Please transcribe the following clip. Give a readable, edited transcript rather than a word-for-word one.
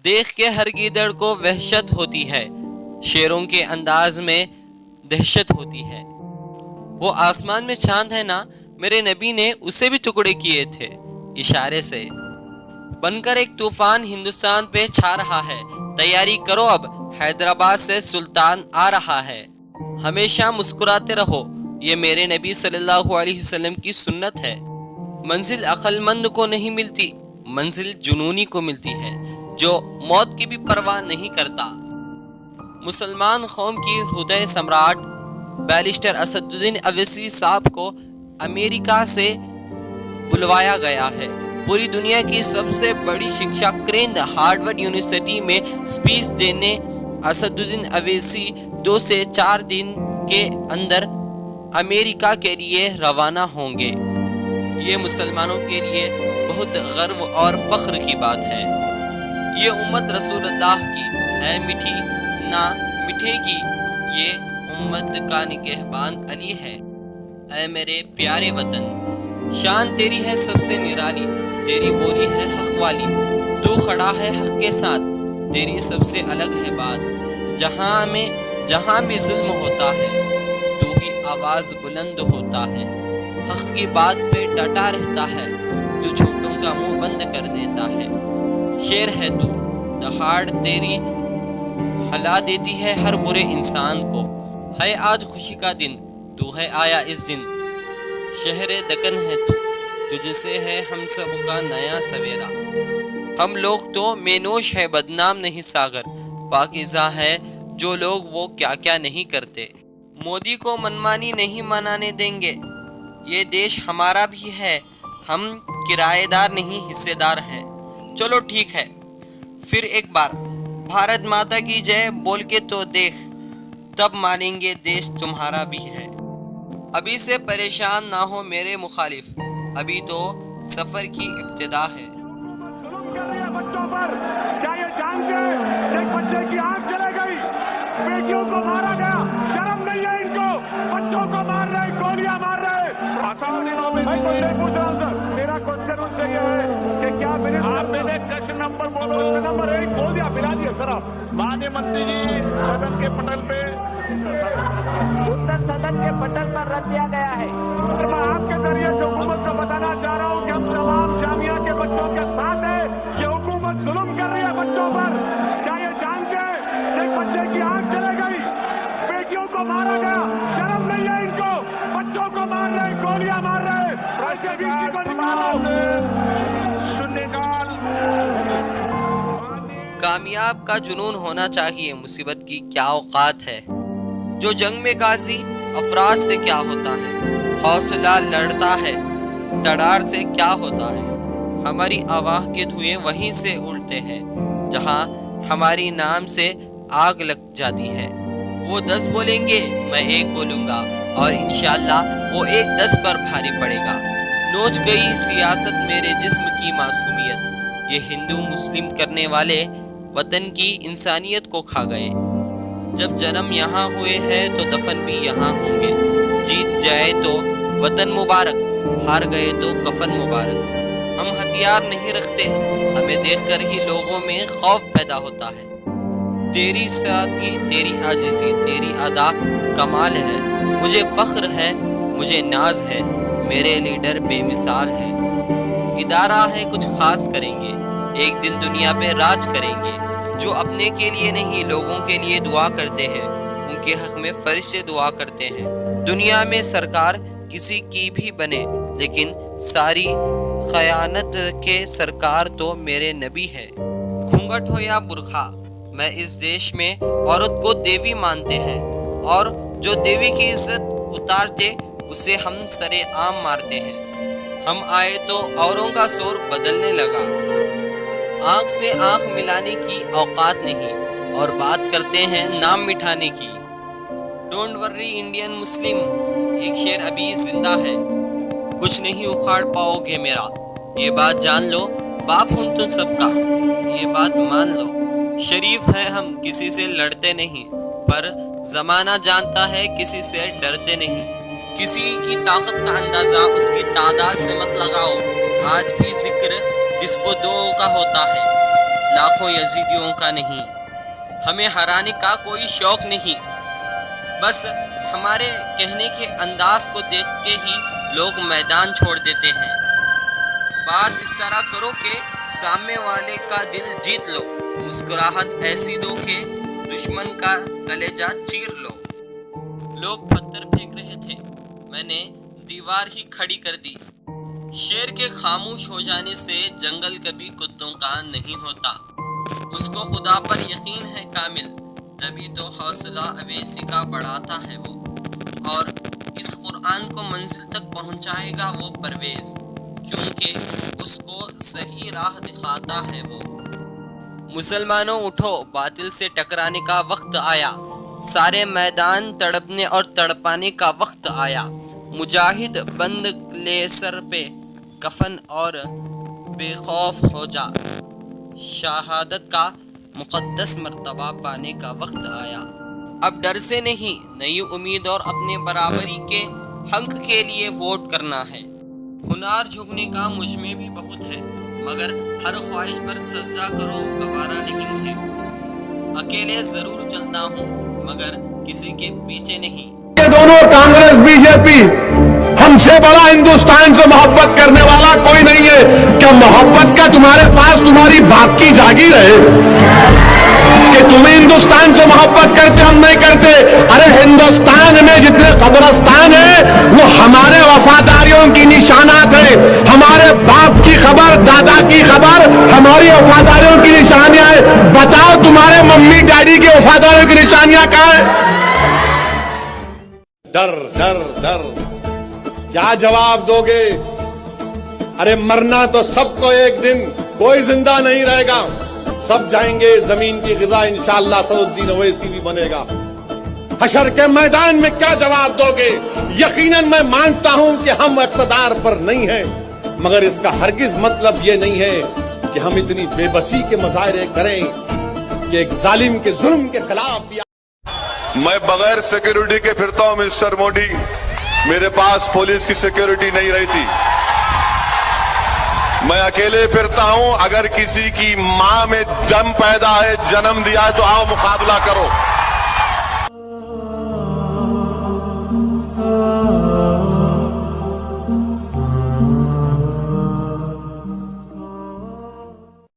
دیکھ کے ہر گیدڑ کو وحشت ہوتی ہے، شیروں کے انداز میں دہشت ہوتی ہے۔ وہ آسمان میں چاند ہے نا، میرے نبی نے اسے بھی ٹکڑے کیے تھے اشارے سے۔ بن کر ایک طوفان ہندوستان پہ چھا رہا ہے، تیاری کرو اب حیدرآباد سے سلطان آ رہا ہے۔ ہمیشہ مسکراتے رہو، یہ میرے نبی صلی اللہ علیہ وسلم کی سنت ہے۔ منزل عقل مند کو نہیں ملتی، منزل جنونی کو ملتی ہے جو موت کی بھی پرواہ نہیں کرتا۔ مسلمان قوم کی ہردے سمراٹ بیرسٹر اسد الدین اویسی صاحب کو امریکہ سے بلوایا گیا ہے۔ پوری دنیا کی سب سے بڑی شکشا کیندر ہارورڈ یونیورسٹی میں اسپیچ دینے اسد الدین اویسی 2 سے 4 دن کے اندر امریکہ کے لیے روانہ ہوں گے۔ یہ مسلمانوں کے لیے بہت غرو اور فخر کی بات ہے۔ یہ امت رسول اللہ کی ہے، میٹھی نہ مٹے گی، یہ امت کا نگہبان علی ہے۔ اے میرے پیارے وطن، شان تیری ہے سب سے نرالی، تیری بولی ہے حق والی، تو کھڑا ہے حق کے ساتھ، تیری سب سے الگ ہے بات۔ جہاں بھی ظلم ہوتا ہے تو ہی آواز بلند ہوتا ہے، حق کی بات پہ ڈٹا رہتا ہے، تو جھوٹوں کا منہ بند کر دیتا ہے۔ شیر ہے تو، دہاڑ تیری ہلا دیتی ہے ہر برے انسان کو۔ ہے آج خوشی کا دن، تو ہے آیا اس دن، شہر دکن ہے تو، تجھ سے ہے ہم سب کا نیا سویرا۔ ہم لوگ تو میں نوش ہے، بدنام نہیں ساغر، پاکیزہ ہے جو لوگ وہ کیا کیا نہیں کرتے۔ مودی کو منمانی نہیں منانے دیں گے، یہ دیش ہمارا بھی ہے، ہم کرایہ دار نہیں حصے دار ہے۔ چلو ٹھیک ہے، پھر ایک بار بھارت ماتا کی جے بول کے تو دیکھ، تب مانیں گے دیش تمہارا بھی ہے۔ ابھی سے پریشان نہ ہو میرے مخالف، ابھی تو سفر کی ابتدا ہے۔ بچوں پر کیا یہ جان کے ایک بچے کی آنکھ چلے گئی، بیٹیوں کو مارا گیا، شرم نہیں ہے ان کو، بچوں کو مار رہے، گولیاں مار رہے۔ آسان دنوں میں میں کوئی نہیں پوچھ رہا ہوں سر، میرا کوشچن ان سے یہ ہے کہ کیا آپ میں نے کوشچن نمبر بولو، نمبر 1 بول دیا، پلا دیا سر آپ۔ مانیہ منتری جی، سدن کے پٹل پہ سدن کے پٹل پر رکھ دیا گیا ہے۔ میں آپ کے ذریعے سے حکومت کو بتانا چاہ رہا ہوں کہ ہم تمام جامعہ کے بچوں کے ساتھ ہیں، یہ حکومت ظلم کر رہی ہے بچوں پر۔ کیا یہ جان کے ایک بچے کی آنکھ چلے گئی، بیٹیوں کو مارا گیا، شرم نہیں ہے ان کو، بچوں کو مار رہے، گولیاں مار رہے، ایسے بھی کو نکالو، نکال۔ کامیاب کا جنون ہونا چاہیے، مصیبت کی کیا اوقات ہے۔ جو جنگ میں غازی افراد سے کیا ہوتا ہے، حوصلہ لڑتا ہے تڑار سے کیا ہوتا ہے۔ ہماری آواہ کے دھوئیں وہیں سے اڑتے ہیں جہاں ہماری نام سے آگ لگ جاتی ہے۔ وہ 10 بولیں گے، میں 1 بولوں گا، اور انشاءاللہ وہ 1 10 پر بھاری پڑے گا۔ نوچ گئی سیاست میرے جسم کی معصومیت، یہ ہندو مسلم کرنے والے وطن کی انسانیت کو کھا گئے۔ جب جنم یہاں ہوئے ہیں تو دفن بھی یہاں ہوں گے، جیت جائے تو وطن مبارک، ہار گئے تو کفن مبارک۔ ہم ہتھیار نہیں رکھتے، ہمیں دیکھ کر ہی لوگوں میں خوف پیدا ہوتا ہے۔ تیری سادگی، تیری عاجزی، تیری ادا کمال ہے، مجھے فخر ہے، مجھے ناز ہے، میرے لیڈر بے مثال ہے۔ ادارہ ہے کچھ خاص کریں گے، ایک دن دنیا پہ راج کریں گے۔ جو اپنے کے لیے نہیں لوگوں کے لیے دعا کرتے ہیں، ان کے حق میں فرشتے دعا کرتے ہیں۔ دنیا میں سرکار کسی کی بھی بنے، لیکن ساری خیانت کے سرکار تو میرے نبی ہے۔ گھونگھٹ ہو یا برقع، میں اس دیش میں عورت کو دیوی مانتے ہیں، اور جو دیوی کی عزت اتارتے اسے ہم سرے عام مارتے ہیں۔ ہم آئے تو اوروں کا سور بدلنے لگا، آنکھ سے آنکھ ملانے کی اوقات نہیں، اور بات کرتے ہیں نام مٹھانے کی۔ ڈونٹ ورری انڈین مسلم، ایک شعر ابھی زندہ ہے، کچھ نہیں اکھاڑ پاؤ گے میرا، یہ بات جان لو، باپ ہوں تم سب کا، یہ بات مان لو۔ شریف ہیں ہم، کسی سے لڑتے نہیں، پر زمانہ جانتا ہے کسی سے ڈرتے نہیں۔ کسی کی طاقت کا اندازہ اس کی تعداد سے مت لگاؤ، آج بھی ذکر جس پہ 2 کا ہوتا ہے، لاکھوں لاکھوں یزیدیوں کا نہیں۔ ہمیں ہرانے کا کوئی شوق نہیں، بس ہمارے کہنے کے انداز کو دیکھ کے ہی لوگ میدان چھوڑ دیتے ہیں۔ بات اس طرح کرو کہ سامنے والے کا دل جیت لو، مسکراہٹ ایسی دو کہ دشمن کا کلیجہ چیر لو۔ لوگ پتھر پھینک رہے تھے، میں نے دیوار ہی کھڑی کر دی۔ شیر کے خاموش ہو جانے سے جنگل کبھی کتوں کا نہیں ہوتا، اس کو خدا پر یقین ہے کامل، تبھی تو حوصلہ اویسی کا بڑھاتا ہے وہ، اور اس قرآن کو منزل تک پہنچائے گا وہ پرویز، کیونکہ اس کو صحیح راہ دکھاتا ہے وہ۔ مسلمانوں اٹھو، باطل سے ٹکرانے کا وقت آیا، سارے میدان تڑپنے اور تڑپانے کا وقت آیا۔ مجاہد بند لے سر پہ کفن اور بے خوف ہو جا، شہادت کا مقدس مرتبہ پانے کا وقت آیا۔ اب ڈر سے نہیں، نئی امید اور اپنے برابری کے حق کے لیے ووٹ کرنا ہے۔ ہنار جھکنے کا مجھ میں بھی بہت ہے، مگر ہر خواہش پر سجدہ کرو گوارا نہیں مجھے۔ اکیلے ضرور چلتا ہوں مگر کسی کے پیچھے نہیں۔ یہ دونوں کانگریس بی جے پی، ہم سے بڑا ہندوستان سے محبت کرنے والا کوئی نہیں ہے۔ کیا محبت کا تمہارے پاس تمہاری باپ کی جاگیر ہے کہ تمہیں ہندوستان سے محبت کرتے ہم نہیں کرتے؟ ارے ہندوستان میں جتنے قبرستان ہیں وہ ہمارے وفاداریوں کی نشانات ہیں، ہمارے باپ کی خبر، دادا کی خبر ہماری وفاداریوں کی نشانیاں ہیں۔ بتاؤ تمہارے ممی ڈیڈی کی وفاداریوں کی نشانیاں کہاں ہیں؟ ڈر ڈر ڈر، کیا جواب دو گے؟ ارے مرنا تو سب کو ایک دن، کوئی زندہ نہیں رہے گا، سب جائیں گے زمین کی غذا انشاءاللہ۔ سعودالدین اویسی بھی بنے گا۔ حشر کے میدان میں کیا جواب دو گے؟ یقیناً میں مانتا ہوں کہ ہم اقتدار پر نہیں ہیں، مگر اس کا ہرگز مطلب یہ نہیں ہے کہ ہم اتنی بے بسی کے مظاہرے کریں کہ ایک ظالم کے ظلم کے خلاف بھی۔ میں بغیر سیکیورٹی کے پھرتا ہوں مسٹر موڈی، میرے پاس پولیس کی سیکیورٹی نہیں رہتی، میں اکیلے پھرتا ہوں۔ اگر کسی کی ماں میں دم پیدا ہے، جنم دیا ہے تو آؤ مقابلہ کرو۔